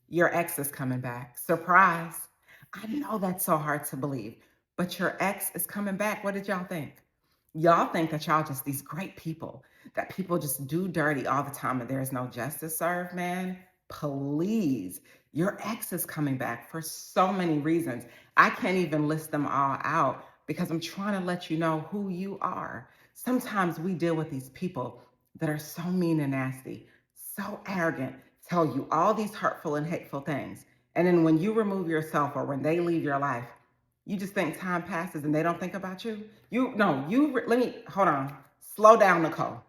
Your ex is coming back. Surprise. I know that's so hard to believe, but your ex is coming back. What did y'all think? Y'all think that y'all just these great people, that people just do dirty all the time and there's no justice served, man. Please. Your ex is coming back for so many reasons. I can't even list them all out because I'm trying to let you know who you are. Sometimes we deal with these people that are so mean and nasty, so arrogant, tell you all these hurtful and hateful things. And then when you remove yourself or when they leave your life, you just think time passes and they don't think about you. You no, you let me hold on. Slow down, Nicole.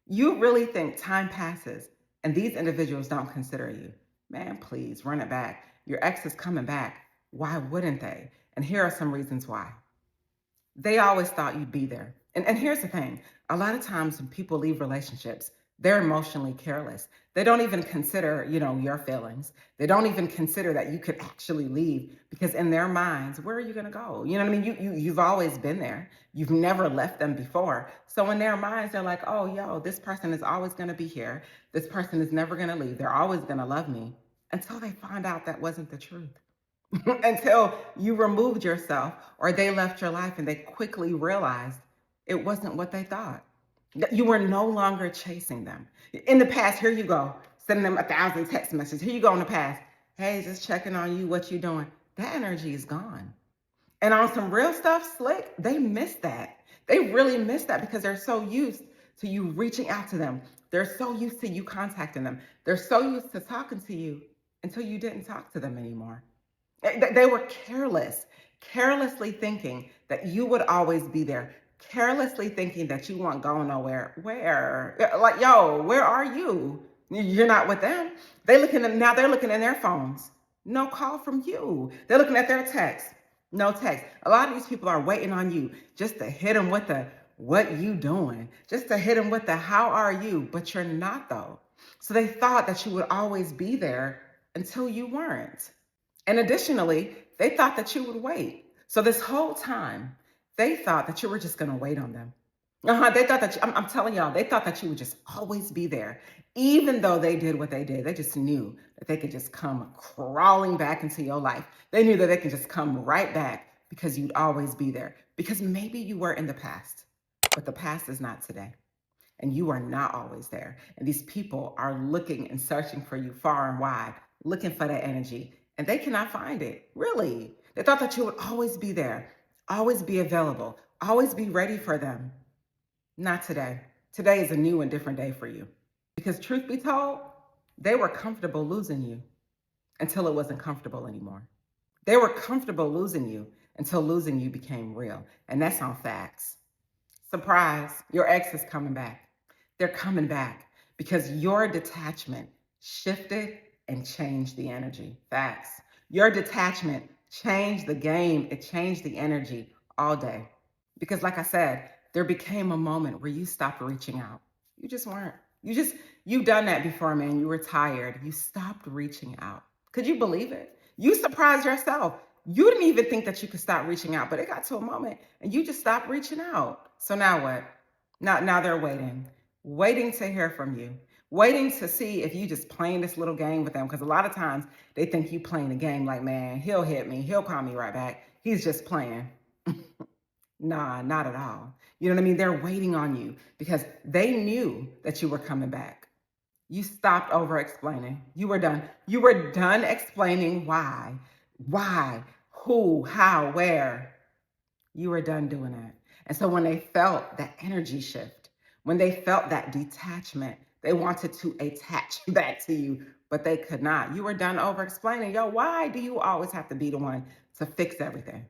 You really think time passes and these individuals don't consider you. Man, please run it back. Your ex is coming back. Why wouldn't they? And here are some reasons why. They always thought you'd be there. And here's the thing, a lot of times when people leave relationships, they're emotionally careless. They don't even consider, your feelings. They don't even consider that you could actually leave because in their minds, where are you going to go? You know what I mean? You've always been there. You've never left them before. So in their minds, they're like, oh, yo, this person is always going to be here. This person is never going to leave. They're always going to love me until they find out that wasn't the truth. Until you removed yourself or they left your life and they quickly realized it wasn't what they thought. That you were no longer chasing them. In the past, here you go, sending them 1,000 text messages. Here you go in the past. Hey, just checking on you, what you doing. That energy is gone. And on some real stuff, Slick, they miss that. They really miss that because they're so used to you reaching out to them. They're so used to you contacting them. They're so used to talking to you until you didn't talk to them anymore. They were careless, carelessly thinking that you would always be there, carelessly thinking that you weren't going nowhere. Where? Like, yo, where are you? You're not with them. Now they're looking in their phones. No call from you. They're looking at their text. No text. A lot of these people are waiting on you just to hit them with the what you doing, just to hit them with the how are you, but you're not though. So they thought that you would always be there until you weren't. And additionally, they thought that you would wait. So this whole time, they thought that you were just going to wait on them. They thought that I'm telling y'all, they thought that you would just always be there. Even though they did what they did, they just knew that they could just come crawling back into your life. They knew that they could just come right back because you'd always be there. Because maybe you were in the past, but the past is not today. And you are not always there. And these people are looking and searching for you far and wide, looking for that energy, and they cannot find it. Really. They thought that you would always be there, always be available, always be ready for them. Not today. Today is a new and different day for you. Because truth be told, they were comfortable losing you until it wasn't comfortable anymore. They were comfortable losing you until losing you became real. And that's on facts. Surprise, your ex is coming back. They're coming back because your detachment shifted and changed the energy. Facts. Your detachment changed the game. It changed the energy all day. Because like I said, there became a moment where you stopped reaching out. You just weren't. You've done that before, man. You were tired. You stopped reaching out. Could you believe it? You surprised yourself. You didn't even think that you could stop reaching out, but it got to a moment and you just stopped reaching out. So now what? Now they're waiting to hear from you, waiting to see if you just playing this little game with them. Because a lot of times they think you playing a game like, man, he'll hit me. He'll call me right back. He's just playing. Nah, not at all. You know what I mean? They're waiting on you because they knew that you were coming back. You stopped over explaining. You were done. You were done explaining why, who, how, where. You were done doing that. And so when they felt that energy shift, when they felt that detachment, they wanted to attach back to you, but they could not. You were done over explaining. Yo, why do you always have to be the one to fix everything?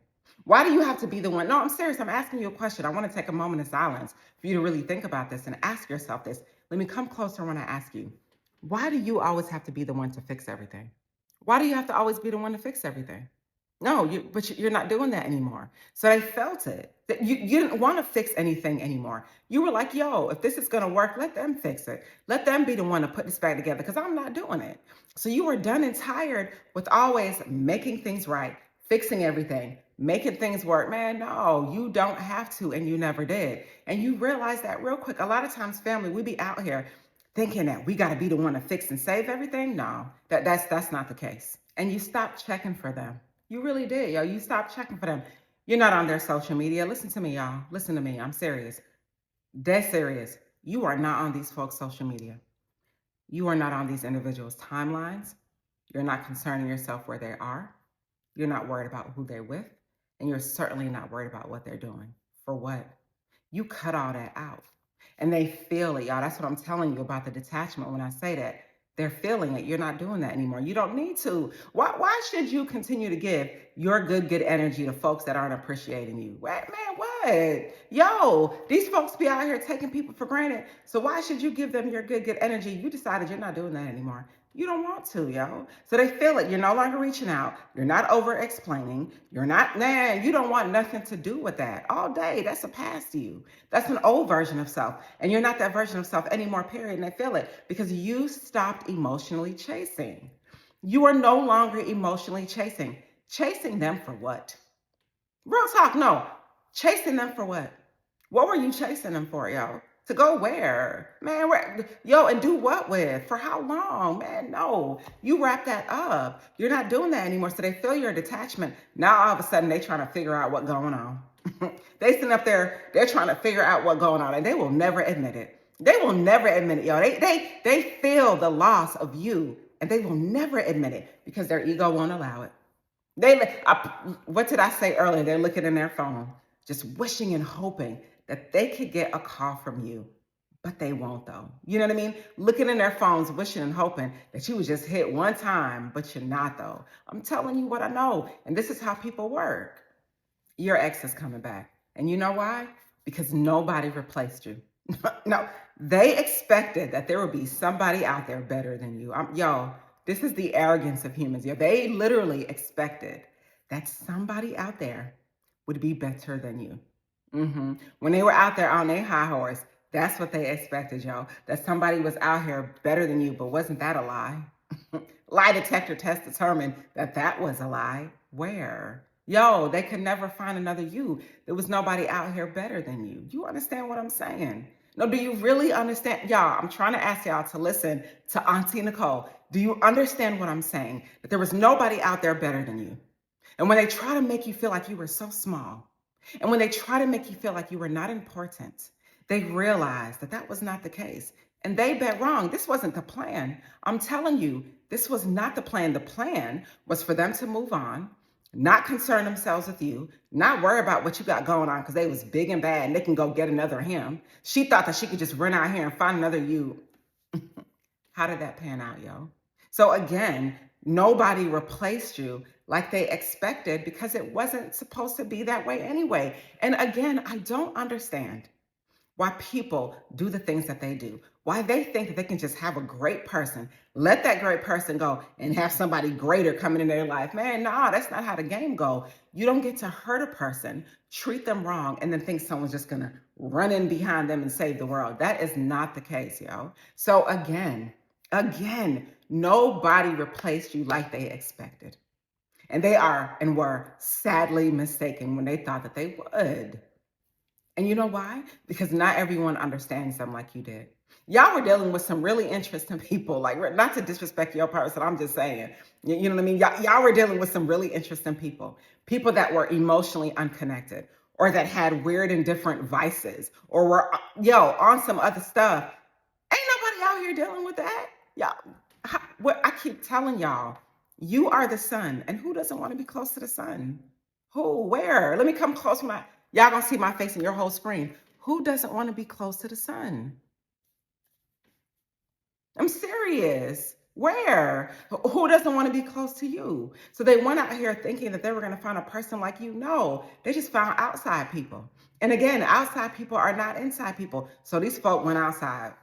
Why do you have to be the one? No, I'm serious. I'm asking you a question. I want to take a moment of silence for you to really think about this and ask yourself this. Let me come closer when I ask you. Why do you always have to be the one to fix everything? Why do you have to always be the one to fix everything? No, but you're not doing that anymore. So they felt it. That you didn't want to fix anything anymore. You were like, yo, if this is going to work, let them fix it. Let them be the one to put this back together because I'm not doing it. So you were done and tired with always making things right, fixing everything, making things work. Man, no, you don't have to, and you never did. And you realize that real quick. A lot of times, family, we be out here thinking that we got to be the one to fix and save everything. No, that's not the case. And you stop checking for them. You really did, yo. You stop checking for them. You're not on their social media. Listen to me, y'all. Listen to me. I'm serious. Dead serious. You are not on these folks' social media. You are not on these individuals' timelines. You're not concerning yourself where they are. You're not worried about who they're with. And you're certainly not worried about what they're doing. For what? You cut all that out. And they feel it, y'all. That's what I'm telling you about the detachment when I say that. They're feeling it. You're not doing that anymore. You don't need to. Why should you continue to give your good energy to folks that aren't appreciating you? What, man, what? Yo, these folks be out here taking people for granted. So why should you give them your good energy? You decided you're not doing that anymore. You don't want to, yo. So they feel it. You're no longer reaching out. You're not over explaining. You're not, man, you don't want nothing to do with that. All day, that's a past you. That's an old version of self. And you're not that version of self anymore, period. And they feel it because you stopped emotionally chasing. You are no longer emotionally chasing. Chasing them for what? Real talk, no. Chasing them for what? What were you chasing them for, yo? To go where? Man, yo, and do what with? For how long? Man, no. You wrap that up. You're not doing that anymore. So they feel your detachment. Now all of a sudden they trying to figure out what's going on. They sitting up there, they're trying to figure out what's going on, and they will never admit it. They will never admit it, yo. They feel the loss of you, and they will never admit it because their ego won't allow it. What did I say earlier? They're looking in their phone, just wishing and hoping that they could get a call from you, but they won't though. You know what I mean? Looking in their phones, wishing and hoping that you would just hit one time, but you're not though. I'm telling you what I know, and this is how people work. Your ex is coming back, and you know why? Because nobody replaced you. No, they expected that there would be somebody out there better than you. Yo, this is the arrogance of humans. Yeah, they literally expected that somebody out there would be better than you. When they were out there on their high horse, that's what they expected, yo. That somebody was out here better than you, but wasn't that a lie? Lie detector test determined that that was a lie. Where? Yo, they could never find another you. There was nobody out here better than you. You understand what I'm saying? No, do you really understand? Y'all, I'm trying to ask y'all to listen to Auntie Nicole. Do you understand what I'm saying? That there was nobody out there better than you. And when they try to make you feel like you were so small, and when they try to make you feel like you were not important, they realize that that was not the case. And they bet wrong. This wasn't the plan. I'm telling you, this was not the plan. The plan was for them to move on, not concern themselves with you, not worry about what you got going on because they was big and bad and they can go get another him. She thought that she could just run out here and find another you. How did that pan out, yo? So again, nobody replaced you like they expected because it wasn't supposed to be that way anyway. And again, I don't understand why people do the things that they do, why they think that they can just have a great person, let that great person go and have somebody greater coming in their life. Man, no, that's not how the game go. You don't get to hurt a person, treat them wrong, and then think someone's just gonna run in behind them and save the world. That is not the case, yo. So again, nobody replaced you like they expected. And they are and were sadly mistaken when they thought that they would. And you know why? Because not everyone understands them like you did. Y'all were dealing with some really interesting people, like not to disrespect your person, I'm just saying. You know what I mean? Y'all were dealing with some really interesting people, people that were emotionally unconnected or that had weird and different vices or were, on some other stuff. Ain't nobody out here dealing with that. Y'all, what I keep telling y'all, you are the sun. And who doesn't want to be close to the sun? Who? Where? Let me come close. Y'all gonna see my face in your whole screen. Who doesn't want to be close to the sun? I'm serious. Where? Who doesn't want to be close to you? So they went out here thinking that they were going to find a person like you. No, they just found outside people. And again, outside people are not inside people. So these folk went outside.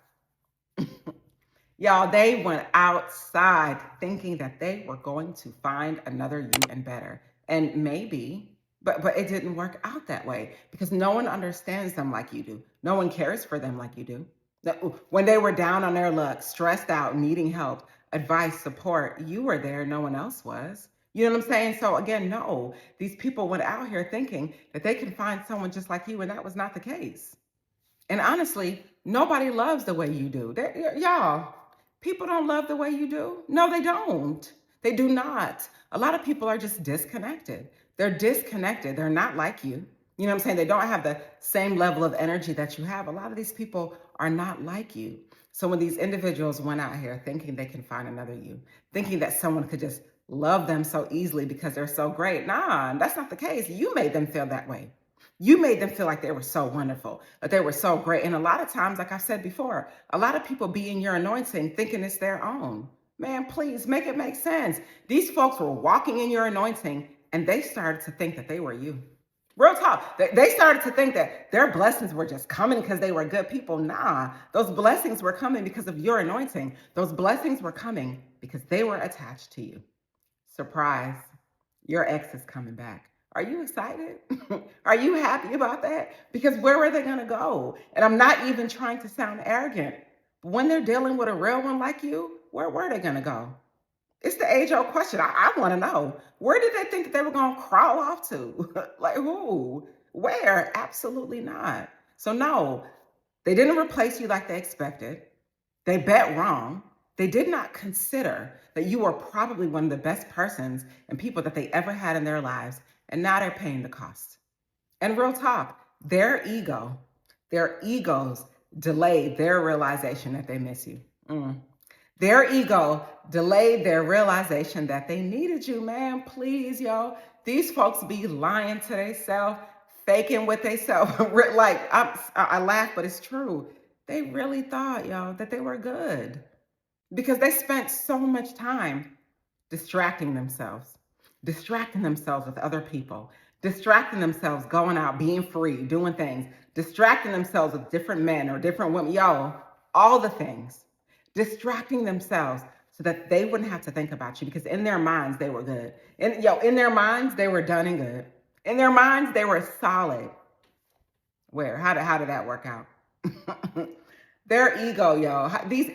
Y'all, they went outside thinking that they were going to find another you and better. And maybe, but it didn't work out that way because no one understands them like you do. No one cares for them like you do. When they were down on their luck, stressed out, needing help, advice, support, you were there, no one else was. You know what I'm saying? So again, no, these people went out here thinking that they can find someone just like you, and that was not the case. And honestly, nobody loves the way you do. Y'all, people don't love the way you do. No, they don't. They do not. A lot of people are just disconnected. They're disconnected. They're not like you. You know what I'm saying? They don't have the same level of energy that you have. A lot of these people are not like you. So when these individuals went out here thinking they can find another you, thinking that someone could just love them so easily because they're so great, nah, that's not the case. You made them feel that way. You made them feel like they were so wonderful, that they were so great. And a lot of times, like I've said before, a lot of people be in your anointing thinking it's their own. Man, please make it make sense. These folks were walking in your anointing and they started to think that they were you. Real talk. They started to think that their blessings were just coming because they were good people. Nah, those blessings were coming because of your anointing. Those blessings were coming because they were attached to you. Surprise, your ex is coming back. Are you excited? Are you happy about that? Because where were they going to go? And I'm not even trying to sound arrogant. But when they're dealing with a real one like you, where were they going to go? It's the age old question. I want to know. Where did they think that they were going to crawl off to? Like who? Where? Absolutely not. So, no, they didn't replace you like they expected. They bet wrong. They did not consider that you were probably one of the best persons and people that they ever had in their lives. And now they're paying the cost. And real talk, their egos delayed their realization that they miss you. Their ego delayed their realization that they needed you, man. Please, yo. These folks be lying to themselves, faking what they self. Like, I laugh, but it's true. They really thought, yo, that they were good because they spent so much time distracting themselves with other people, distracting themselves going out, being free, doing things, distracting themselves with different men or different women, yo, all the things, distracting themselves so that they wouldn't have to think about you because in their minds they were good. And in their minds they were done and good. In their minds they were solid. Where? How did that work out? Their ego, yo.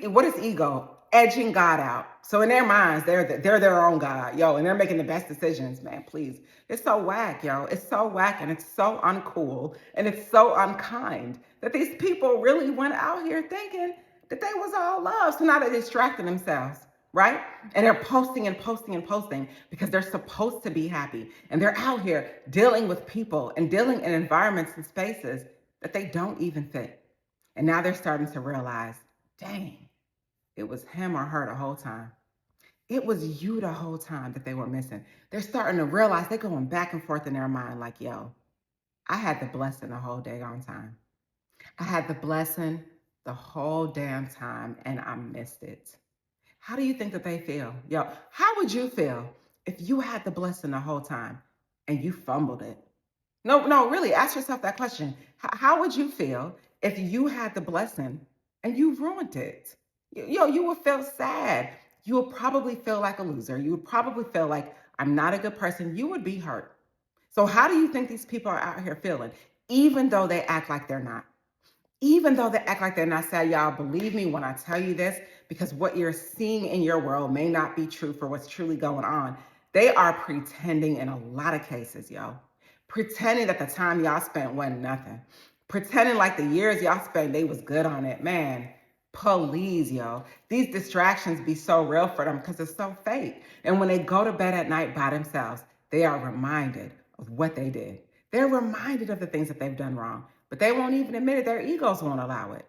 What is ego? Edging God out. So in their minds, they're their own God, yo, and they're making the best decisions, man. Please, it's so whack, yo. It's so whack, and it's so uncool, and it's so unkind that these people really went out here thinking that they was all love. So now they're distracting themselves, right? And they're posting and posting and posting because they're supposed to be happy, and they're out here dealing with people and dealing in environments and spaces that they don't even fit. And now they're starting to realize, dang, it was him or her the whole time. It was you the whole time that they were missing. They're starting to realize they're going back and forth in their mind like, yo, I had the blessing the whole day on time. I had the blessing the whole damn time and I missed it. How do you think that they feel? Yo, how would you feel if you had the blessing the whole time and you fumbled it? No, really, ask yourself that question. How would you feel if you had the blessing and you ruined it? You would feel sad. You would probably feel like a loser. You would probably feel like, I'm not a good person. You would be hurt. So, how do you think these people are out here feeling, even though they act like they're not? Even though they act like they're not sad, y'all, believe me when I tell you this, because what you're seeing in your world may not be true for what's truly going on. They are pretending in a lot of cases, yo. Pretending that the time y'all spent wasn't nothing. Pretending like the years y'all spent, they was good on it. Man, please, yo. These distractions be so real for them because it's so fake. And when they go to bed at night by themselves, they are reminded of what they did. They're reminded of the things that they've done wrong, but they won't even admit it. Their egos won't allow it.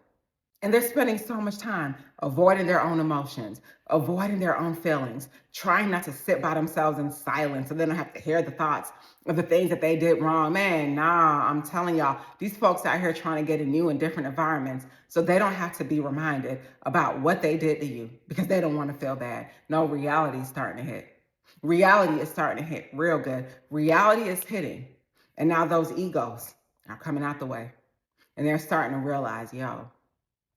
And they're spending so much time avoiding their own emotions, avoiding their own feelings, trying not to sit by themselves in silence so they don't have to hear the thoughts of the things that they did wrong. Man, nah, I'm telling y'all, these folks out here trying to get in new and different environments so they don't have to be reminded about what they did to you because they don't want to feel bad. No, reality is starting to hit. Reality is starting to hit real good. Reality is hitting. And now those egos are coming out the way. And they're starting to realize, yo,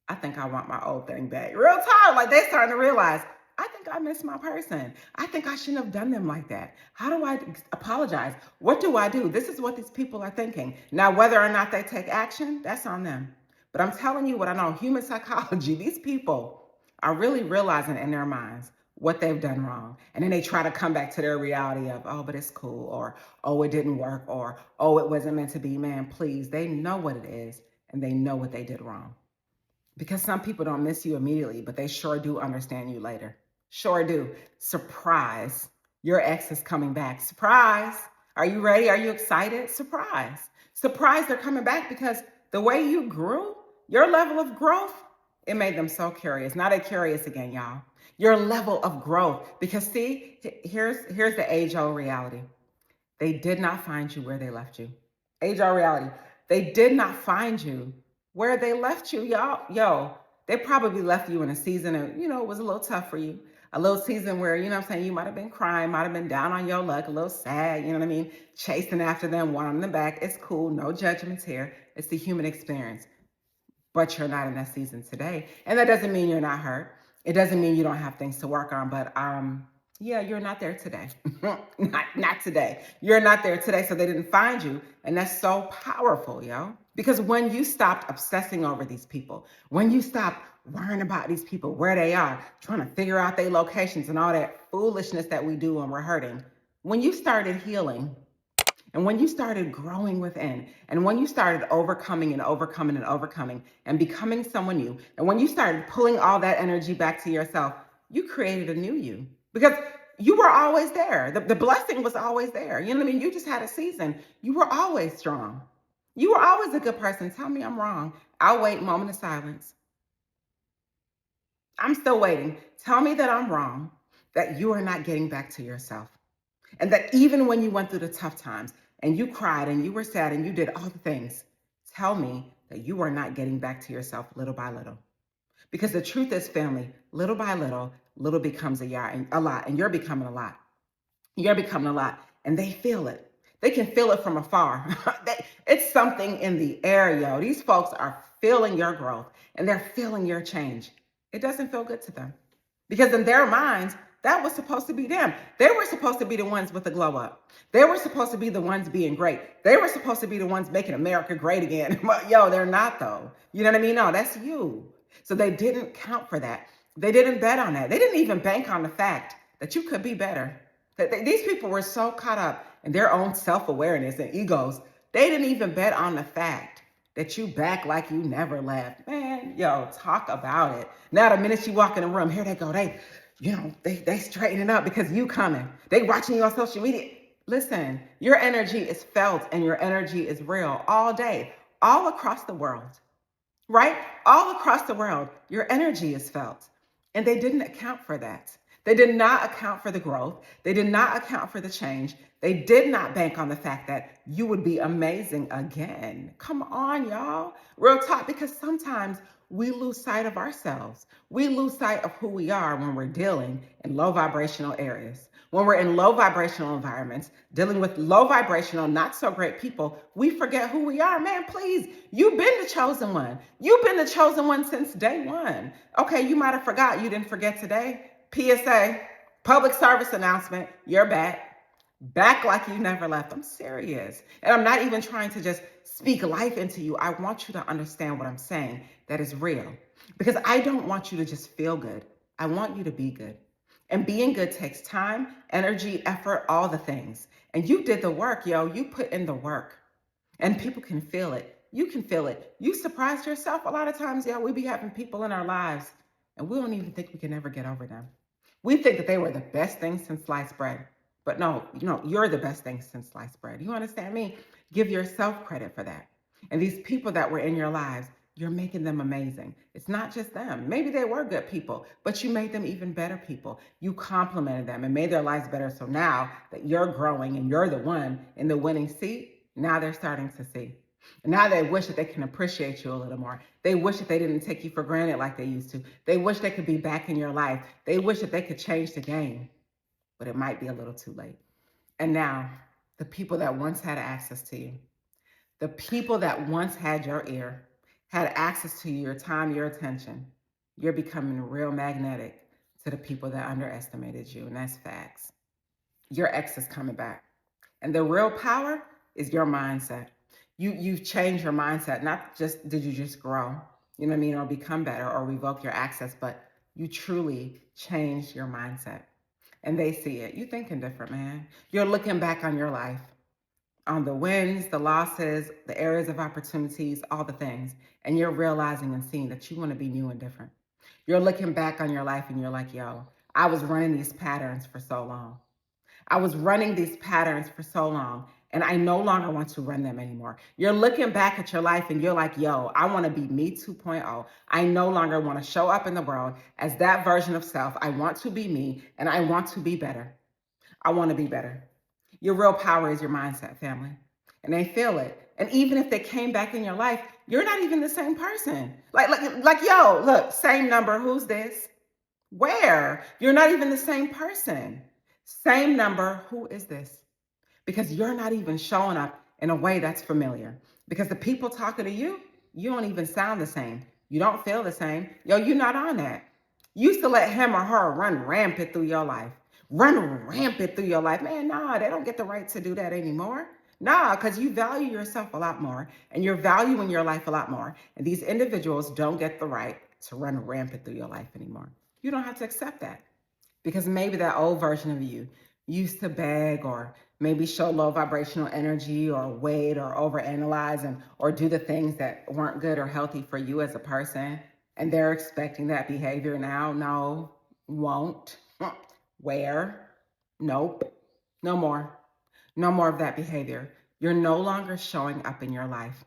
I think I want my old thing back. Real talk. Like they starting to realize, I think I miss my person. I think I shouldn't have done them like that. How do I apologize? What do I do? This is what these people are thinking. Now, whether or not they take action, that's on them. But I'm telling you what I know, human psychology, these people are really realizing in their minds what they've done wrong. And then they try to come back to their reality of, oh, but it's cool, or, oh, it didn't work, or, oh, it wasn't meant to be. Man, please, they know what it is and they know what they did wrong. Because some people don't miss you immediately, but they sure do understand you later. Sure do. Surprise. Your ex is coming back. Surprise. Are you ready? Are you excited? Surprise. Surprise, they're coming back because the way you grew, your level of growth, it made them so curious. Now they're curious again, y'all. Your level of growth. Because see, here's the age-old reality. They did not find you where they left you. Age-old reality. They did not find you where they left you, y'all. Yo, they probably left you in a season and, it was a little tough for you. A little season where, what I'm saying, you might have been crying, might have been down on your luck, a little sad, you know what I mean? Chasing after them, wanting them back. It's cool. No judgments here. It's the human experience. But you're not in that season today. And that doesn't mean you're not hurt. It doesn't mean you don't have things to work on, but yeah, you're not there today. not today. You're not there today, so they didn't find you. And that's so powerful, yo. Because when you stopped obsessing over these people, when you stopped worrying about these people, where they are, trying to figure out their locations and all that foolishness that we do when we're hurting, when you started healing, and when you started growing within, and when you started overcoming and overcoming and overcoming and becoming someone new, and when you started pulling all that energy back to yourself, you created a new you. Because you were always there. The blessing was always there. You know what I mean? You just had a season. You were always strong. You were always a good person. Tell me I'm wrong. I'll wait. Moment of silence. I'm still waiting. Tell me that I'm wrong, that you are not getting back to yourself. And that even when you went through the tough times and you cried and you were sad and you did all the things, tell me that you are not getting back to yourself little by little. Because the truth is, family, little by little, little becomes a lot, and you're becoming a lot. You're becoming a lot, and they feel it. They can feel it from afar. It's something in the air, yo. These folks are feeling your growth, and they're feeling your change. It doesn't feel good to them. Because in their minds, that was supposed to be them. They were supposed to be the ones with the glow up. They were supposed to be the ones being great. They were supposed to be the ones making America great again. But yo, they're not though. You know what I mean? No, that's you. So they didn't count for that. They didn't bet on that. They didn't even bank on the fact that you could be better. These people were so caught up in their own self-awareness and egos, they didn't even bet on the fact that you back like you never left. Man, yo, talk about it. Now the minute you walk in the room, here they go. They straightening up because you coming. They watching you on social media. Listen, your energy is felt and your energy is real all day, all across the world, right? All across the world, your energy is felt. And they didn't account for that. They did not account for the growth. They did not account for the change. They did not bank on the fact that you would be amazing again. Come on, y'all. Real talk, because sometimes we lose sight of ourselves. We lose sight of who we are when we're dealing in low vibrational areas. When we're in low vibrational environments, dealing with low vibrational, not so great people, we forget who we are. Man, please, you've been the chosen one. You've been the chosen one since day one. Okay, you might have forgot. You didn't forget today. PSA, public service announcement, you're back. Back like you never left. I'm serious. And I'm not even trying to just speak life into you. I want you to understand what I'm saying that is real. Because I don't want you to just feel good. I want you to be good. And being good takes time, energy, effort, all the things. And you did the work, yo. You put in the work. And people can feel it. You can feel it. You surprised yourself. A lot of times, yeah, we be having people in our lives and we don't even think we can ever get over them. We think that they were the best thing since sliced bread. But no, you're the best thing since sliced bread. You understand me? Give yourself credit for that. And these people that were in your lives, you're making them amazing. It's not just them. Maybe they were good people, but you made them even better people. You complimented them and made their lives better. So now that you're growing and you're the one in the winning seat, now they're starting to see. And now they wish that they can appreciate you a little more. They wish that they didn't take you for granted like they used to. They wish they could be back in your life. They wish that they could change the game, but it might be a little too late. And now, the people that once had access to you, the people that once had your ear, had access to your time, your attention, you're becoming real magnetic to the people that underestimated you, and that's facts. Your ex is coming back. And the real power is your mindset. You've changed your mindset. Not just did you just grow, you know what I mean, or become better or revoke your access, but you truly changed your mindset. And they see it. You thinking different, man. You're looking back on your life. on the wins, the losses, the areas of opportunities, all the things. And you're realizing and seeing that you want to be new and different. You're looking back on your life and you're like, yo, I was running these patterns for so long. I was running these patterns for so long, and I no longer want to run them anymore. You're looking back at your life and you're like, yo, I want to be me 2.0. I no longer want to show up in the world as that version of self. I want to be me and I want to be better. I want to be better. Your real power is your mindset, family. And they feel it. And even if they came back in your life, you're not even the same person. Like, yo, look, same number. Who's this? Where? You're not even the same person. Same number. Who is this? Because you're not even showing up in a way that's familiar. Because the people talking to you, you don't even sound the same. You don't feel the same. Yo, you're not on that. You used to let him or her run rampant through your life. Run rampant through your life. Man, nah, they don't get the right to do that anymore. Nah, because you value yourself a lot more and you're valuing your life a lot more. And these individuals don't get the right to run rampant through your life anymore. You don't have to accept that because maybe that old version of you used to beg or maybe show low vibrational energy or wait or overanalyze and or do the things that weren't good or healthy for you as a person. And they're expecting that behavior now. No, won't. Where? Nope. No more. No more of that behavior. You're no longer showing up in your life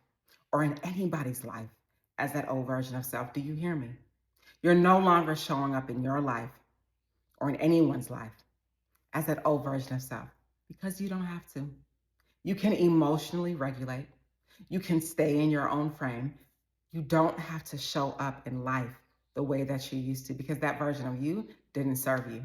or in anybody's life as that old version of self. Do you hear me? You're no longer showing up in your life or in anyone's life as that old version of self because you don't have to. You can emotionally regulate. You can stay in your own frame. You don't have to show up in life the way that you used to because that version of you didn't serve you.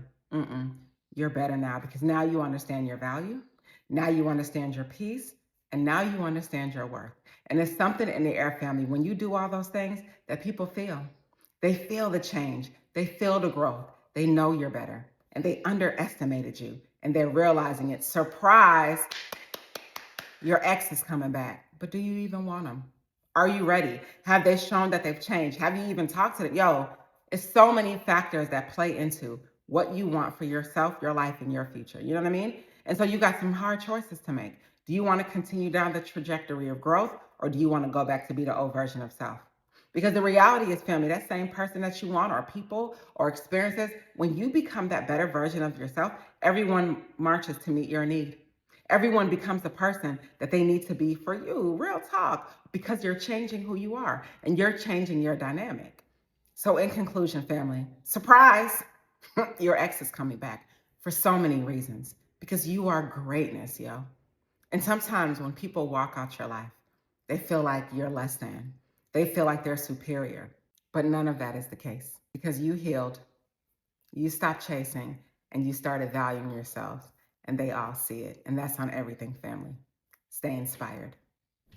You're better now because now you understand your value. Now you understand your peace. And now you understand your worth. And it's something in the air, family. When you do all those things that people feel, they feel the change. They feel the growth. They know you're better. And they underestimated you. And they're realizing it. Surprise, your ex is coming back. But do you even want them? Are you ready? Have they shown that they've changed? Have you even talked to them? Yo, it's so many factors that play into what you want for yourself, your life, and your future. You know what I mean? And so you got some hard choices to make. Do you want to continue down the trajectory of growth, or do you want to go back to be the old version of self? Because the reality is, family, that same person that you want, or people, or experiences, when you become that better version of yourself, everyone marches to meet your need. Everyone becomes the person that they need to be for you. Real talk, because you're changing who you are and you're changing your dynamic. So, in conclusion, family, surprise, your ex is coming back for so many reasons because you are greatness, yo. And sometimes when people walk out your life, they feel like you're less than, they feel like they're superior. But none of that is the case because you healed, you stopped chasing, and you started valuing yourselves, and they all see it. And that's on everything, family. Stay inspired.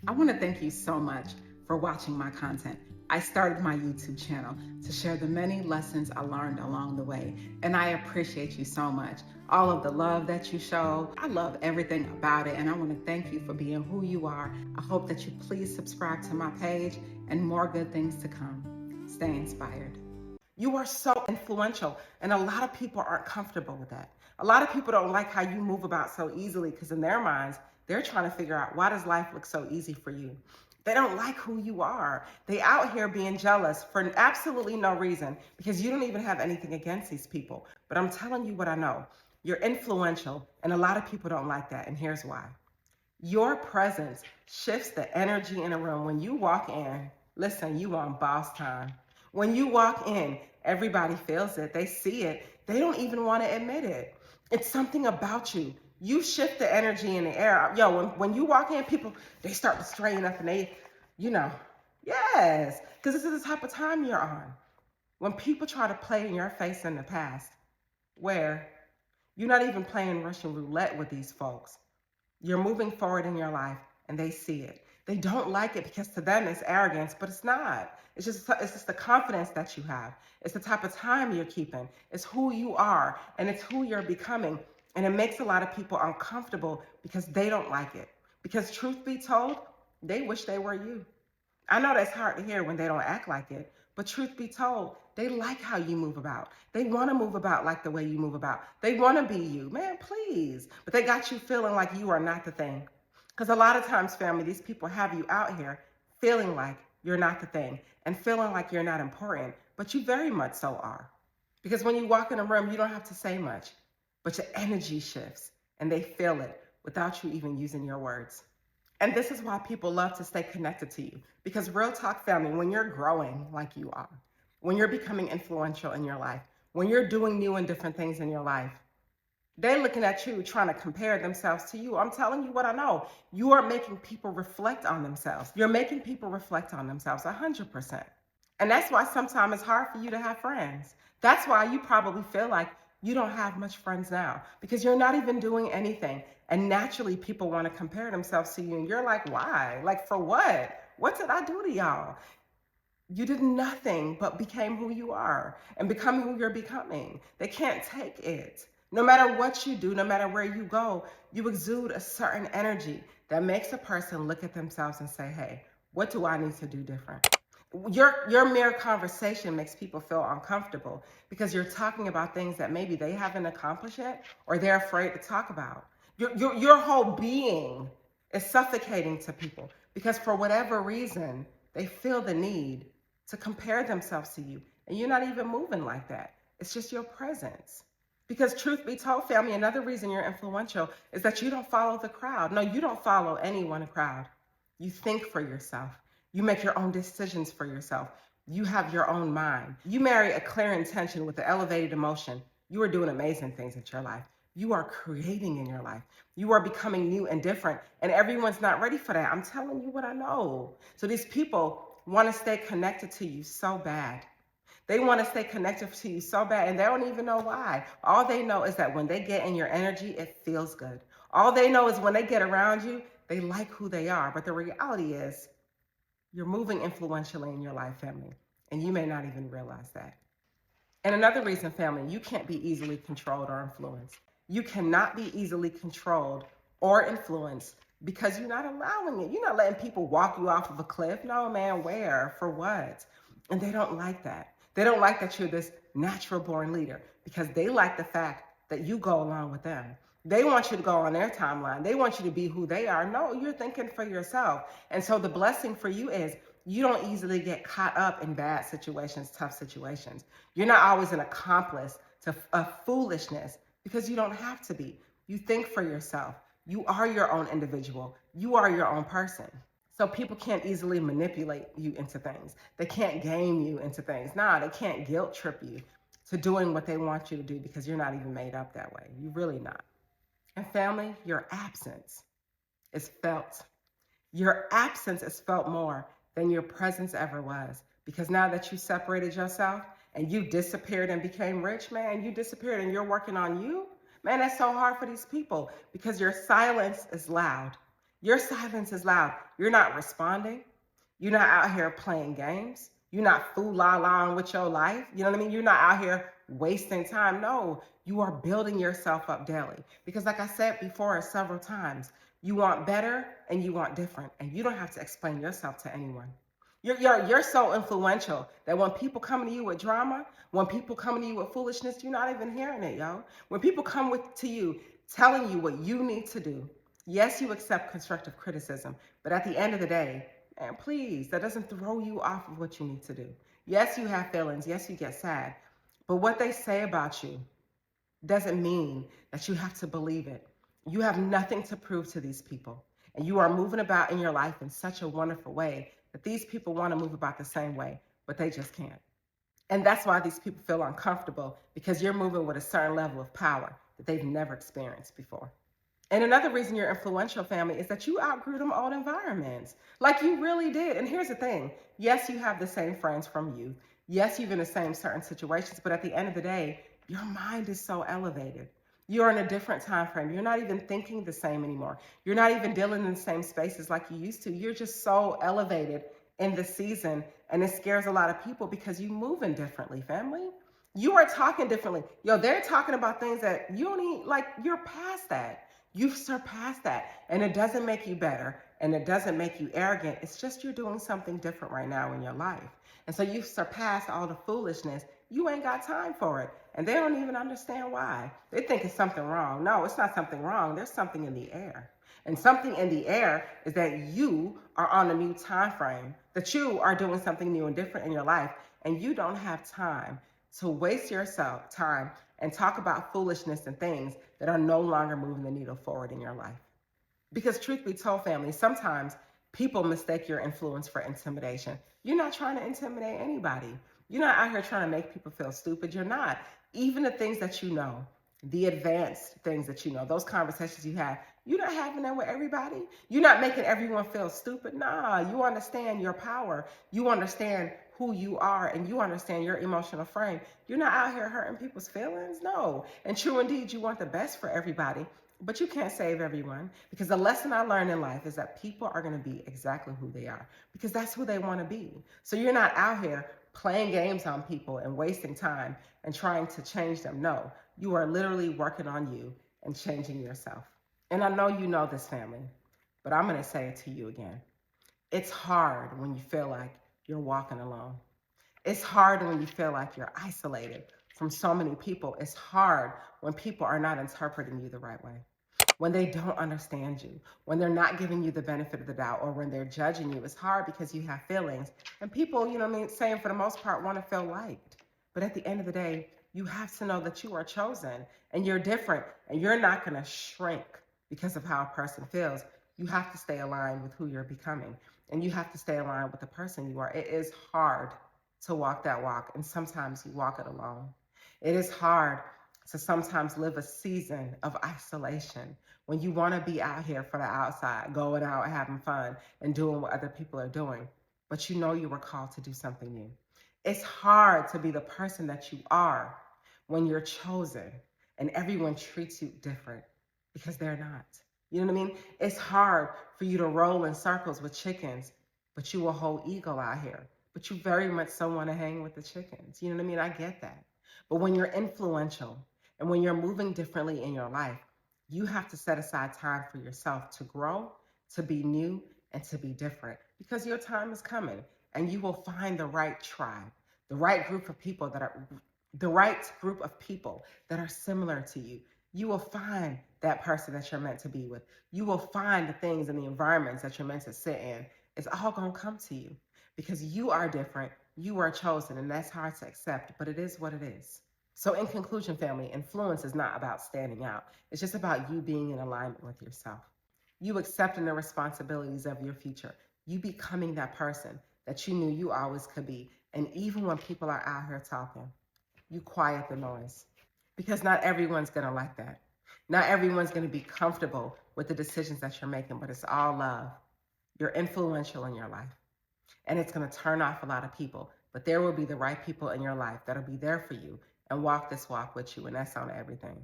I want to thank you so much for watching my content. I started my YouTube channel to share the many lessons I learned along the way, and I appreciate you so much. All of the love that you show, I love everything about it, and I want to thank you for being who you are. I hope that you please subscribe to my page and more good things to come. Stay inspired. You are so influential, and a lot of people aren't comfortable with that. A lot of people don't like how you move about so easily because in their minds, they're trying to figure out, why does life look so easy for you? They don't like who you are. They out here being jealous for absolutely no reason because you don't even have anything against these people. But I'm telling you what I know. You're influential, and a lot of people don't like that, and here's why. Your presence shifts the energy in a room. When you walk in, listen, you on boss time. When you walk in, everybody feels it. They see it. They don't even want to admit it. It's something about you. You shift the energy in the air. Yo, when you walk in, people, they start to straighten up and they, yes, because this is the type of time you're on. When people try to play in your face in the past, where you're not even playing Russian roulette with these folks. You're moving forward in your life and they see it. They don't like it because to them it's arrogance, but it's not. It's just the confidence that you have. It's the type of time you're keeping. It's who you are and it's who you're becoming. And it makes a lot of people uncomfortable because they don't like it. Because truth be told, they wish they were you. I know that's hard to hear when they don't act like it, but truth be told, they like how you move about. They want to move about like the way you move about. They want to be you. Man, please. But they got you feeling like you are not the thing. Because a lot of times, family, these people have you out here feeling like you're not the thing and feeling like you're not important, but you very much so are. Because when you walk in a room, you don't have to say much, but your energy shifts and they feel it without you even using your words. And this is why people love to stay connected to you. Because real talk, family, when you're growing like you are, when you're becoming influential in your life, when you're doing new and different things in your life, they're looking at you trying to compare themselves to you. I'm telling you what I know. You are making people reflect on themselves. You're making people reflect on themselves 100%. And that's why sometimes it's hard for you to have friends. That's why you probably feel like you don't have much friends now because you're not even doing anything. And naturally, people want to compare themselves to you. And you're like, why? Like, for what? What did I do to y'all? You did nothing but became who you are and become who you're becoming. They can't take it. No matter what you do, no matter where you go, you exude a certain energy that makes a person look at themselves and say, hey, what do I need to do different? Your mere conversation makes people feel uncomfortable because you're talking about things that maybe they haven't accomplished yet or they're afraid to talk about. Your whole being is suffocating to people because for whatever reason, they feel the need to compare themselves to you. And you're not even moving like that. It's just your presence. Because truth be told, family, another reason you're influential is that you don't follow the crowd. No, you don't follow any one crowd. You think for yourself. You make your own decisions for yourself. You have your own mind. You marry a clear intention with an elevated emotion. You are doing amazing things in your life. You are creating in your life. You are becoming new and different, and everyone's not ready for that. I'm telling you what I know. So these people want to stay connected to you so bad. They want to stay connected to you so bad, and they don't even know why. All they know is that when they get in your energy, it feels good. All they know is when they get around you, they like who they are. But the reality is, you're moving influentially in your life, family, and you may not even realize that. And another reason, family, you can't be easily controlled or influenced. You cannot be easily controlled or influenced because you're not allowing it. You're not letting people walk you off of a cliff. No, man, where? For what? And they don't like that. They don't like that you're this natural born leader because they like the fact that you go along with them. They want you to go on their timeline. They want you to be who they are. No, you're thinking for yourself. And so the blessing for you is you don't easily get caught up in bad situations, tough situations. You're not always an accomplice to foolishness because you don't have to be. You think for yourself. You are your own individual. You are your own person. So people can't easily manipulate you into things. They can't game you into things. Nah, they can't guilt trip you to doing what they want you to do because you're not even made up that way. You're really not. And family, your absence is felt. Your absence is felt more than your presence ever was. Because now that you separated yourself and you disappeared and became rich, man, you disappeared and you're working on you. Man, that's so hard for these people because your silence is loud. Your silence is loud. You're not responding. You're not out here playing games. You're not fool-la-la with your life. You know what I mean? You're not out here wasting time. No, you are building yourself up daily. Because like I said before several times, you want better and you want different. And you don't have to explain yourself to anyone. You're so influential that when people come to you with drama, when people come to you with foolishness, you're not even hearing it, yo. When people come to you telling you what you need to do, yes, you accept constructive criticism, but at the end of the day, man, please, that doesn't throw you off of what you need to do. Yes, you have feelings. Yes, you get sad. But what they say about you doesn't mean that you have to believe it. You have nothing to prove to these people. And you are moving about in your life in such a wonderful way that these people want to move about the same way, but they just can't. And that's why these people feel uncomfortable because you're moving with a certain level of power that they've never experienced before. And another reason you're influential, family, is that you outgrew them old environments. Like you really did. And here's the thing. Yes, you have the same friends from youth. Yes, you've been in the same certain situations, but at the end of the day, your mind is so elevated. You're in a different time frame. You're not even thinking the same anymore. You're not even dealing in the same spaces like you used to. You're just so elevated in the season, and it scares a lot of people because you're moving differently, family. You are talking differently. Yo, they're talking about things that you don't even, like, you're past that. You've surpassed that. And it doesn't make you better and it doesn't make you arrogant. It's just you're doing something different right now in your life. And so you've surpassed all the foolishness. You ain't got time for it. and they don't even understand why. They think it's something wrong. No, it's not something wrong. There's something in the air. And something in the air is that you are on a new time frame, that you are doing something new and different in your life, and you don't have time to waste yourself time and talk about foolishness and things that are no longer moving the needle forward in your life. Because truth be told, family, sometimes people mistake your influence for intimidation. You're not trying to intimidate anybody. You're not out here trying to make people feel stupid. You're not. Even the things that you know, the advanced things that you know, those conversations you have, you're not having them with everybody. You're not making everyone feel stupid. Nah, you understand your power. You understand who you are, and you understand your emotional frame. You're not out here hurting people's feelings. No. And true indeed, you want the best for everybody. But you can't save everyone, because the lesson I learned in life is that people are going to be exactly who they are, because that's who they want to be. So you're not out here playing games on people and wasting time and trying to change them. No, you are literally working on you and changing yourself. And I know you know this, family, but I'm going to say it to you again. It's hard when you feel like you're walking alone. It's hard when you feel like you're isolated from so many people. It's hard when people are not interpreting you the right way, when they don't understand you, when they're not giving you the benefit of the doubt, or when they're judging you. It's hard because you have feelings, and people, you know what I mean, saying for the most part, want to feel liked. But at the end of the day, you have to know that you are chosen and you're different, and you're not going to shrink because of how a person feels. You have to stay aligned with who you're becoming, and you have to stay aligned with the person you are. It is hard to walk that walk, and sometimes you walk it alone. It is hard to sometimes live a season of isolation when you want to be out here for the outside, going out, having fun, and doing what other people are doing, but you know you were called to do something new. It's hard to be the person that you are when you're chosen and everyone treats you different because they're not. You know what I mean? It's hard for you to roll in circles with chickens, but you a whole eagle out here. But you very much so want to hang with the chickens. You know what I mean? I get that. But when you're influential and when you're moving differently in your life, you have to set aside time for yourself to grow, to be new, and to be different, because your time is coming and you will find the right tribe, the right group of people that are similar to you. You will find that person that you're meant to be with. You will find the things and the environments that you're meant to sit in. It's all going to come to you because you are different. You are chosen, and that's hard to accept, but it is what it is. So in conclusion, family, influence is not about standing out. It's just about you being in alignment with yourself. You accepting the responsibilities of your future. You becoming that person that you knew you always could be. And even when people are out here talking, you quiet the noise, because not everyone's going to like that. Not everyone's going to be comfortable with the decisions that you're making, but it's all love. You're influential in your life, and it's going to turn off a lot of people, but there will be the right people in your life that'll be there for you and walk this walk with you, and that's on everything.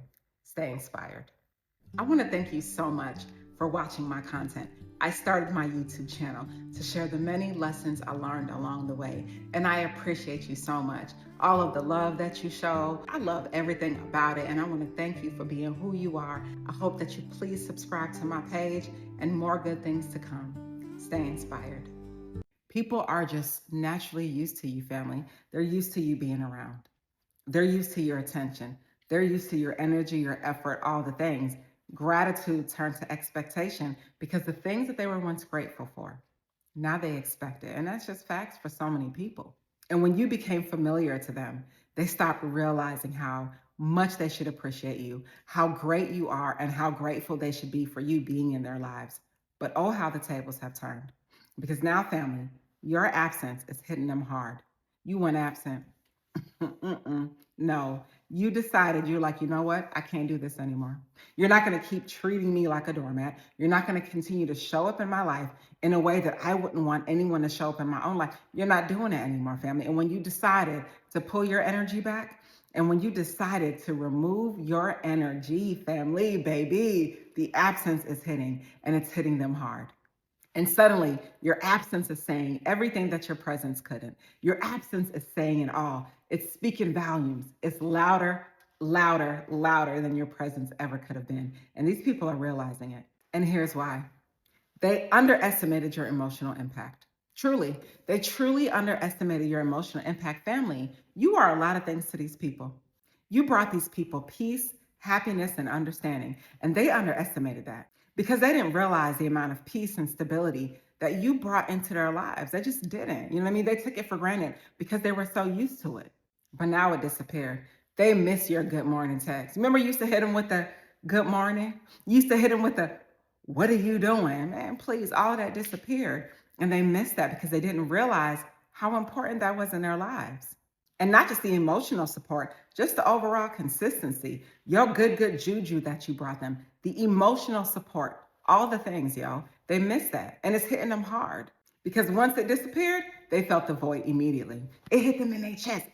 Stay inspired. I want to thank you so much for watching my content. I started my YouTube channel to share the many lessons I learned along the way, and I appreciate you so much. All of the love that you show, I love everything about it, and I want to thank you for being who you are. I hope that you please subscribe to my page, and more good things to come. Stay inspired. People are just naturally used to you, family. They're used to you being around. They're used to your attention. They're used to your energy, your effort, all the things. Gratitude turns to expectation because the things that they were once grateful for, now they expect it. And that's just facts for so many people. And when you became familiar to them, they stopped realizing how much they should appreciate you, how great you are, and how grateful they should be for you being in their lives. But oh, how the tables have turned. Because now, family, your absence is hitting them hard. You went absent. No, you decided, you're like, you know what? I can't do this anymore. You're not going to keep treating me like a doormat. You're not going to continue to show up in my life in a way that I wouldn't want anyone to show up in my own life. You're not doing it anymore, family. And when you decided to pull your energy back, and when you decided to remove your energy, family, baby, the absence is hitting, and it's hitting them hard. And suddenly, your absence is saying everything that your presence couldn't. Your absence is saying it all. It's speaking volumes. It's louder, louder, louder than your presence ever could have been. And these people are realizing it. And here's why. They underestimated your emotional impact. Truly, they truly underestimated your emotional impact. Family, you are a lot of things to these people. You brought these people peace, happiness, and understanding, and they underestimated that because they didn't realize the amount of peace and stability that you brought into their lives. They just didn't. You know what I mean? They took it for granted because they were so used to it. But now it disappeared. They miss your good morning text. Remember, you used to hit them with the good morning? You used to hit them with the, what are you doing? Man, please, all of that disappeared. And they missed that because they didn't realize how important that was in their lives. And not just the emotional support, just the overall consistency, your good juju that you brought them, the emotional support, all the things, yo. They missed that. And it's hitting them hard because once it disappeared, they felt the void immediately. It hit them in their chest.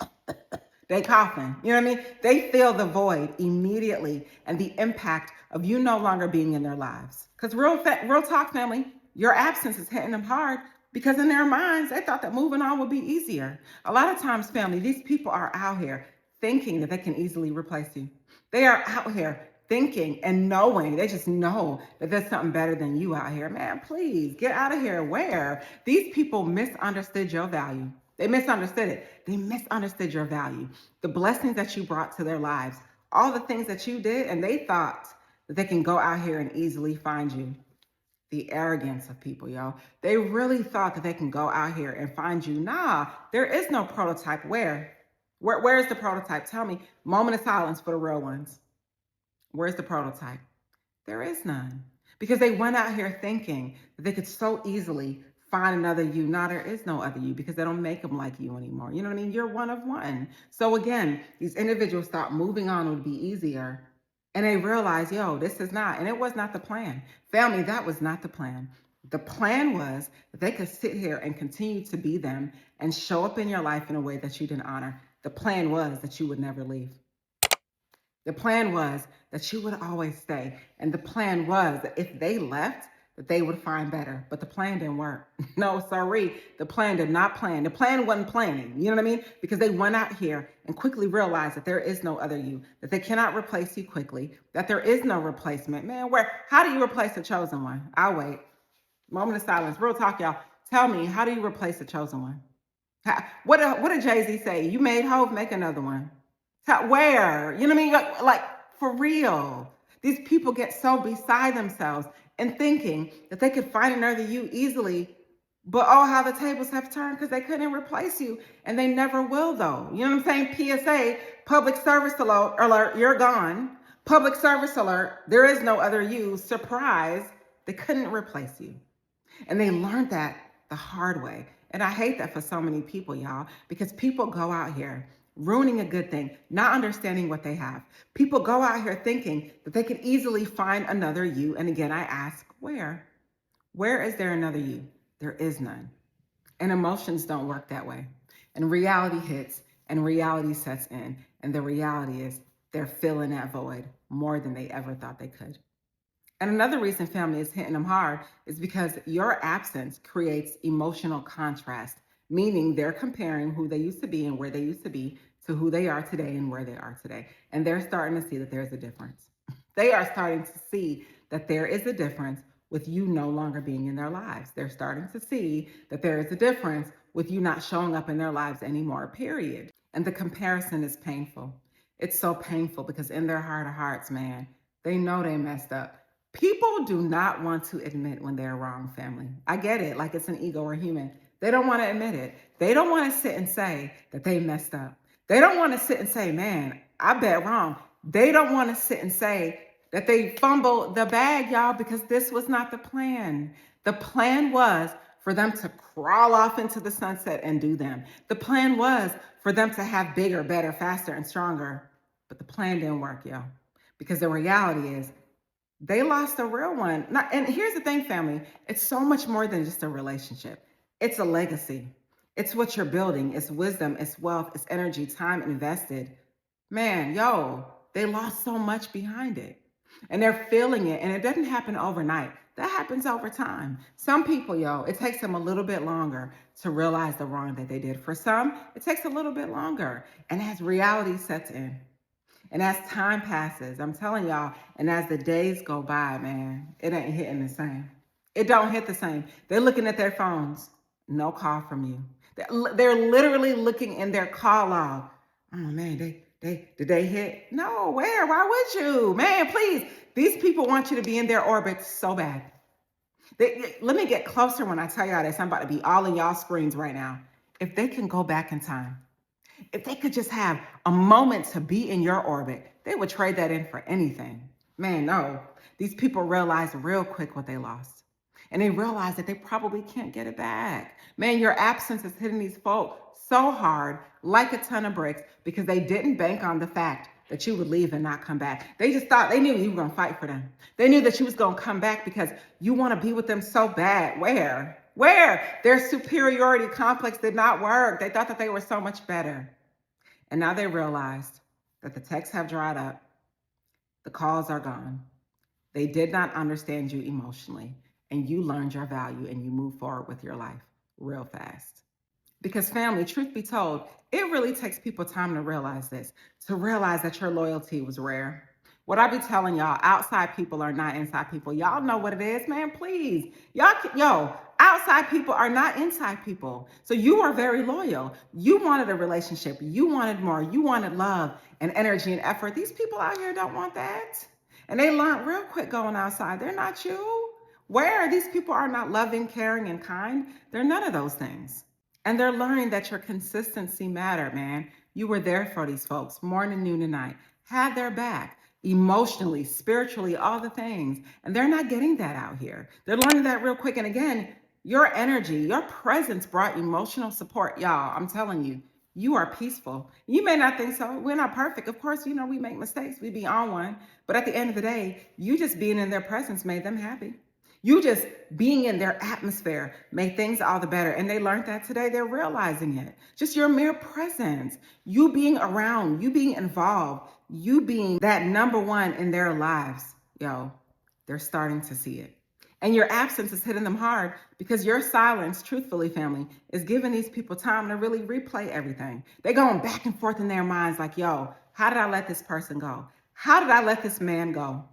They coughing. You know what I mean? They feel the void immediately and the impact of you no longer being in their lives. Because real talk, family, your absence is hitting them hard because in their minds, they thought that moving on would be easier. A lot of times, family, these people are out here thinking that they can easily replace you. They are out here thinking and knowing, they just know that there's something better than you out here. Man, please get out of here. Where? These people misunderstood your value. They misunderstood it. They misunderstood your value, the blessings that you brought to their lives, all the things that you did, and they thought that they can go out here and easily find you. The arrogance of people, yo. They really thought that they can go out here and find you. Nah, there is no prototype. Where is the prototype? Tell me. Moment of silence for the real ones. Where's the prototype? There is none. Because they went out here thinking that they could so easily find another you. Now there is no other you because they don't make them like you anymore. You know what I mean? You're one of one. So again, these individuals thought moving on would be easier. And they realized, yo, this is not. And it was not the plan. Family, that was not the plan. The plan was that they could sit here and continue to be them and show up in your life in a way that you didn't honor. The plan was that you would never leave. The plan was that you would always stay. And the plan was that if they left, that they would find better. But the plan didn't work. No, sorry. The plan did not plan. The plan wasn't planning. You know what I mean? Because they went out here and quickly realized that there is no other you, that they cannot replace you quickly, that there is no replacement. Man, how do you replace a chosen one? I'll wait. Moment of silence. Real talk, y'all. Tell me, how do you replace a chosen one? What did Jay-Z say? You made Hove, make another one. Where? You know what I mean? Like for real. These people get so beside themselves and thinking that they could find another you easily, but oh, how the tables have turned because they couldn't replace you, and they never will, though. You know what I'm saying? PSA, public service alert, you're gone. Public service alert, there is no other you. Surprise, they couldn't replace you. And they learned that the hard way. And I hate that for so many people, y'all, because people go out here ruining a good thing, not understanding what they have. People go out here thinking that they could easily find another you. And again, I ask, where? Where is there another you? There is none. And emotions don't work that way. And reality hits and reality sets in. And the reality is they're filling that void more than they ever thought they could. And another reason family is hitting them hard is because your absence creates emotional contrast, meaning they're comparing who they used to be and where they used to be to who they are today and where they are today. And they're starting to see that there's a difference. They are starting to see that there is a difference with you no longer being in their lives. They're starting to see that there is a difference with you not showing up in their lives anymore, period. And the comparison is painful. It's so painful because in their heart of hearts, man, they know they messed up. People do not want to admit when they're wrong, family. I get it, like it's an ego or human. They don't want to admit it. They don't want to sit and say that they messed up. They don't want to sit and say, man, I bet wrong. They don't want to sit and say that they fumbled the bag, y'all, because this was not the plan. The plan was for them to crawl off into the sunset and do them. The plan was for them to have bigger, better, faster, and stronger. But the plan didn't work, y'all, because the reality is they lost a real one. And here's the thing, family. It's so much more than just a relationship. It's a legacy. It's what you're building. It's wisdom. It's wealth. It's energy, time invested. Man, yo, they lost so much behind it. And they're feeling it. And it doesn't happen overnight. That happens over time. Some people, yo, it takes them a little bit longer to realize the wrong that they did. For some, it takes a little bit longer. And as reality sets in, and as time passes, I'm telling y'all, and as the days go by, man, it ain't hitting the same. It don't hit the same. They're looking at their phones. No call from you. They're literally looking in their call log. Oh man, Did they hit? No, where? Why would you? Man, please. These people want you to be in their orbit so bad. Let me get closer when I tell y'all this. I'm about to be all in y'all screens right now. If they can go back in time, if they could just have a moment to be in your orbit, they would trade that in for anything. Man, no. These people realize real quick what they lost. And they realize that they probably can't get it back. Man, your absence is hitting these folk so hard, like a ton of bricks, because they didn't bank on the fact that you would leave and not come back. They just thought, they knew you were going to fight for them. They knew that you was going to come back because you want to be with them so bad. Where? Their superiority complex did not work. They thought that they were so much better. And now they realized that the texts have dried up. The calls are gone. They did not understand you emotionally, and you learned your value and you move forward with your life real fast. Because family, truth be told, it really takes people time to realize this, to realize that your loyalty was rare. What I be telling y'all, outside people are not inside people. Y'all know what it is, man, please. Outside people are not inside people. So you are very loyal. You wanted a relationship. You wanted more. You wanted love and energy and effort. These people out here don't want that. And they learned real quick going outside. They're not you. Where these people are not loving, caring, and kind. They're none of those things. And they're learning that your consistency mattered, man. You were there for these folks, morning, noon, and night. Had their back, emotionally, spiritually, all the things. And they're not getting that out here. They're learning that real quick. And again, your energy, your presence brought emotional support. Y'all, I'm telling you, you are peaceful. You may not think so. We're not perfect. Of course, we make mistakes. We be on one. But at the end of the day, you just being in their presence made them happy. You just being in their atmosphere made things all the better. And they learned that today. They're realizing it. Just your mere presence, you being around, you being involved, you being that number one in their lives. They're starting to see it. And your absence is hitting them hard because your silence, truthfully, family, is giving these people time to really replay everything. They're going back and forth in their minds like, how did I let this person go? How did I let this man go?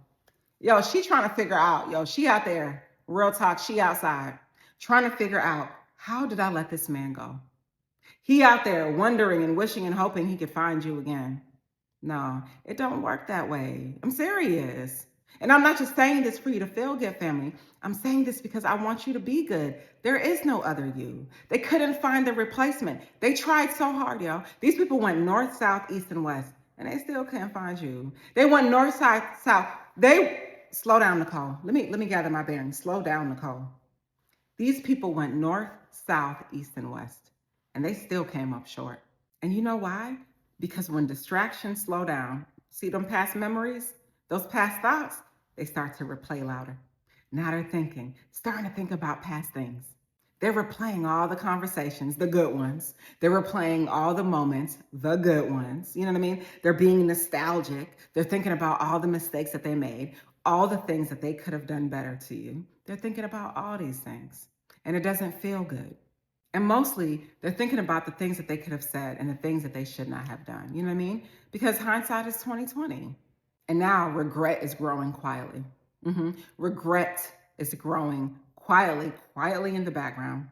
She trying to figure out, she out there, real talk, she outside, trying to figure out, how did I let this man go? He out there wondering and wishing and hoping he could find you again. No, it don't work that way. I'm serious. And I'm not just saying this for you to feel good, family. I'm saying this because I want you to be good. There is no other you. They couldn't find the replacement. They tried so hard, These people went north, south, east, and west, and they still can't find you. They went north, south. Slow down, Nicole. Let me gather my bearings. Slow down, Nicole. These people went north, south, east, and west, and they still came up short. And you know why? Because when distractions slow down, see them past memories, those past thoughts, they start to replay louder. Now they're starting to think about past things. They're replaying all the conversations, the good ones. They're replaying all the moments, the good ones. You know what I mean? They're being nostalgic. They're thinking about all the mistakes that they made, all the things that they could have done better to you. They're thinking about all these things, and it doesn't feel good. And mostly, they're thinking about the things that they could have said and the things that they should not have done. You know what I mean? Because hindsight is 20/20. And now regret is growing quietly. Regret is growing quietly in the background.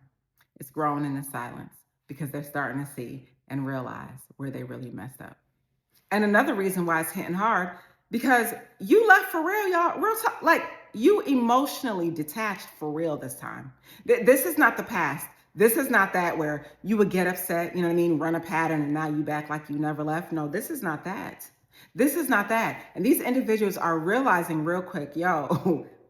It's growing in the silence because they're starting to see and realize where they really messed up. And another reason why it's hitting hard, because you left for real, y'all. Real talk, like you emotionally detached for real this time. This is not the past. This is not that where you would get upset, you know what I mean, run a pattern and now you back like you never left. No, this is not that. This is not that. And these individuals are realizing real quick,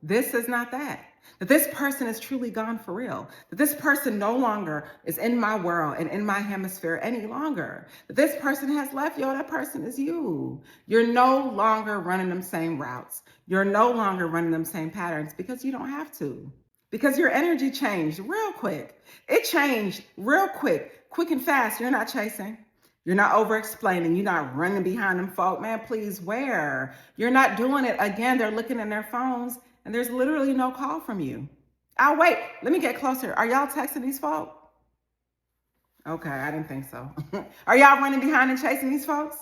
this is not that. That this person is truly gone for real. That this person no longer is in my world and in my hemisphere any longer. That this person has left, that person is you. You're no longer running them same routes. You're no longer running them same patterns because you don't have to. Because your energy changed real quick. It changed real quick and fast. You're not chasing. You're not over-explaining. You're not running behind them folk. Man, please, where? You're not doing it. Again, they're looking in their phones, and there's literally no call from you. I'll wait. Let me get closer. Are y'all texting these folk? Okay, I didn't think so. Are y'all running behind and chasing these folks?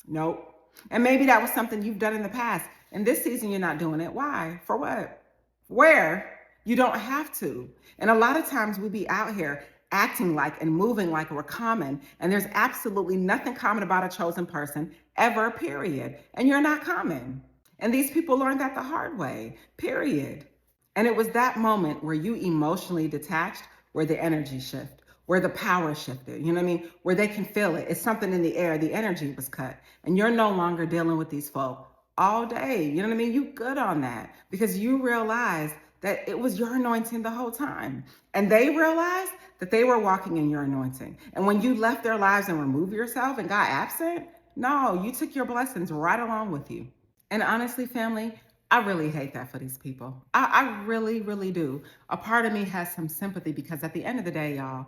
Nope. And maybe that was something you've done in the past. And this season, you're not doing it. Why? For what? Where? You don't have to. And a lot of times we be out here acting like and moving like we're common. And there's absolutely nothing common about a chosen person ever, period. And you're not common. And these people learned that the hard way, period. And it was that moment where you emotionally detached, where the energy shift, where the power shifted, you know what I mean? Where they can feel it. It's something in the air. The energy was cut. And you're no longer dealing with these folk all day. You know what I mean? You good on that because you realize that it was your anointing the whole time. And they realized that they were walking in your anointing. And when you left their lives and removed yourself and got absent, no, you took your blessings right along with you. And honestly, family, I really hate that for these people. I really, really do. A part of me has some sympathy because at the end of the day, y'all,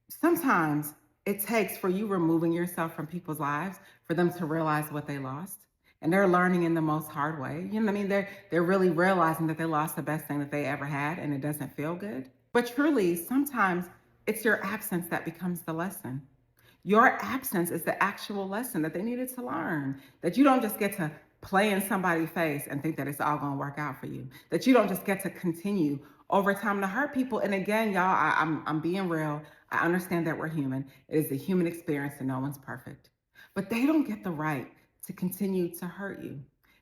sometimes it takes for you removing yourself from people's lives for them to realize what they lost. And they're learning in the most hard way. You know what I mean? They're really realizing that they lost the best thing that they ever had and it doesn't feel good. But truly, sometimes it's your absence that becomes the lesson. Your absence is the actual lesson that they needed to learn. That you don't just get to play in somebody's face and think that it's all going to work out for you. That you don't just get to continue over time to hurt people. And again, y'all, I'm being real. I understand that we're human. It is a human experience and no one's perfect. But they don't get the right to continue to hurt you.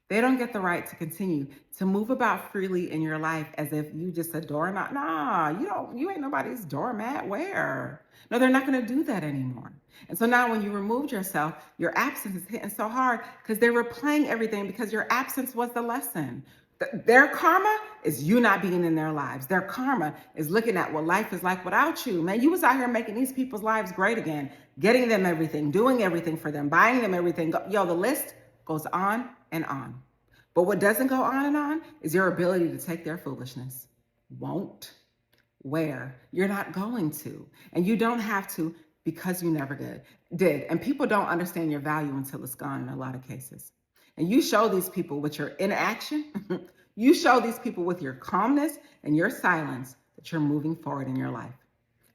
They don't get the right to continue to move about freely in your life as if you just a doormat. Nah, you ain't nobody's doormat. Where? No, they're not going to do that anymore. And so now when you removed yourself, your absence is hitting so hard because they were playing everything because your absence was the lesson. Their karma is you not being in their lives. Their karma is looking at what life is like without you. Man, you was out here making these people's lives great again, getting them everything, doing everything for them, buying them everything. Yo, the list goes on and on. But what doesn't go on and on is your ability to take their foolishness. Won't. Where? You're not going to. And you don't have to because you never did. And people don't understand your value until it's gone in a lot of cases. And you show these people with your inaction, you show these people with your calmness and your silence that you're moving forward in your life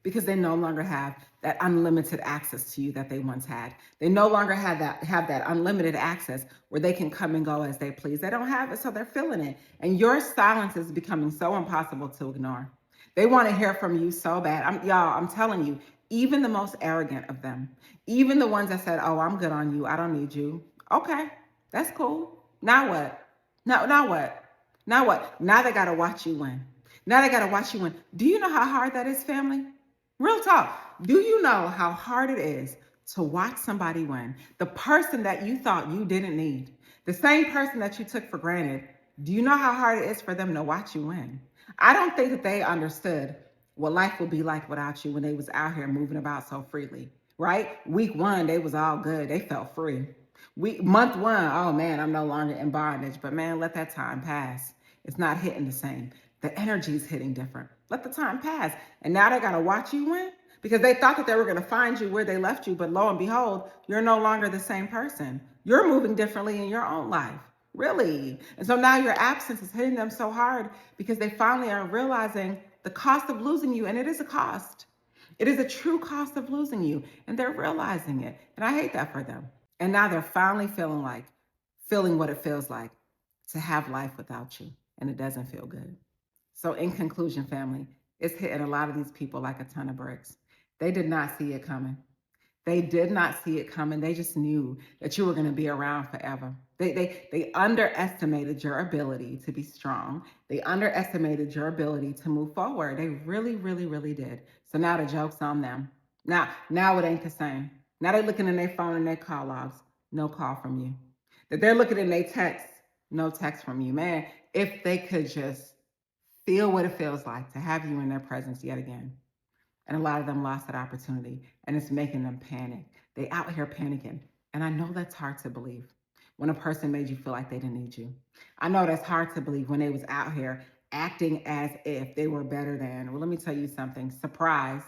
because they no longer have that unlimited access to you that they once had. They no longer have that unlimited access where they can come and go as they please. They don't have it, so they're feeling it. And your silence is becoming so impossible to ignore. They want to hear from you so bad. I'm telling you, even the most arrogant of them, even the ones that said, "Oh, I'm good on you. I don't need you." Okay, that's cool. Now what? Now what? Now what? Now they got to watch you win. Now they got to watch you win. Do you know how hard that is, family? Real talk. Do you know how hard it is to watch somebody win? The person that you thought you didn't need, the same person that you took for granted, do you know how hard it is for them to watch you win? I don't think that they understood what life would be like without you when they was out here moving about so freely, right? Week one, they was all good. They felt free. Month one, oh man, I'm no longer in bondage. But man, let that time pass. It's not hitting the same. The energy's hitting different. Let the time pass. And now they got to watch you win because they thought that they were going to find you where they left you. But lo and behold, you're no longer the same person. You're moving differently in your own life. Really. And so now your absence is hitting them so hard because they finally are realizing the cost of losing you. And it is a cost. It is a true cost of losing you. And they're realizing it. And I hate that for them. And now they're finally feeling what it feels like to have life without you. And it doesn't feel good. So in conclusion, family, it's hitting a lot of these people like a ton of bricks. They did not see it coming. They did not see it coming. They just knew that you were going to be around forever. They underestimated your ability to be strong. They underestimated your ability to move forward. They really, really, really did. So now the joke's on them. Now it ain't the same. Now they're looking in their phone and their call logs. No call from you. That they're looking in their text. No text from you. Man, if they could just feel what it feels like to have you in their presence yet again. And a lot of them lost that opportunity and it's making them panic. They out here panicking. And I know that's hard to believe when a person made you feel like they didn't need you. I know that's hard to believe when they was out here acting as if they were better than. Well, let me tell you something. Surprise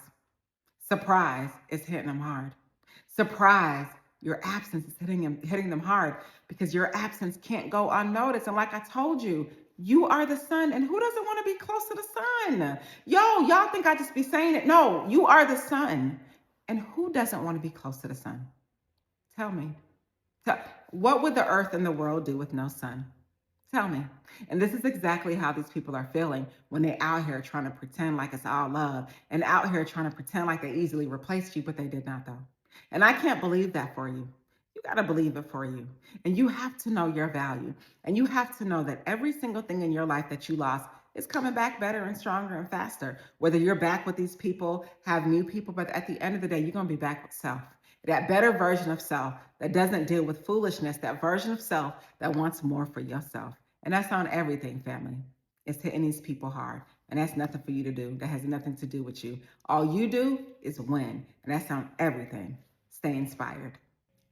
is hitting them hard. Surprise, your absence is hitting them hard because your absence can't go unnoticed. And like I told you, you are the sun. And who doesn't want to be close to the sun? Y'all think I just be saying it? No, you are the sun. And who doesn't want to be close to the sun? Tell me. What would the earth and the world do with no sun? Tell me. And this is exactly how these people are feeling when they're out here trying to pretend like it's all love and out here trying to pretend like they easily replaced you, but they did not, though. And I can't believe that for you. You got to believe it for you. And you have to know your value. And you have to know that every single thing in your life that you lost is coming back better and stronger and faster. Whether you're back with these people, have new people, but at the end of the day, you're going to be back with self. That better version of self that doesn't deal with foolishness, that version of self that wants more for yourself. And that's on everything, family. It's hitting these people hard. And that's nothing for you to do. That has nothing to do with you. All you do is win. And that's on everything. Stay inspired.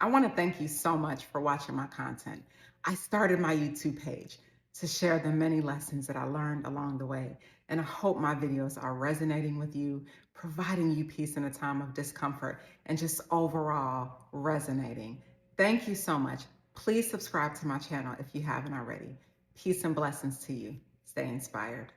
I want to thank you so much for watching my content. I started my YouTube page to share the many lessons that I learned along the way. And I hope my videos are resonating with you, providing you peace in a time of discomfort, and just overall resonating. Thank you so much. Please subscribe to my channel if you haven't already. Peace and blessings to you. Stay inspired.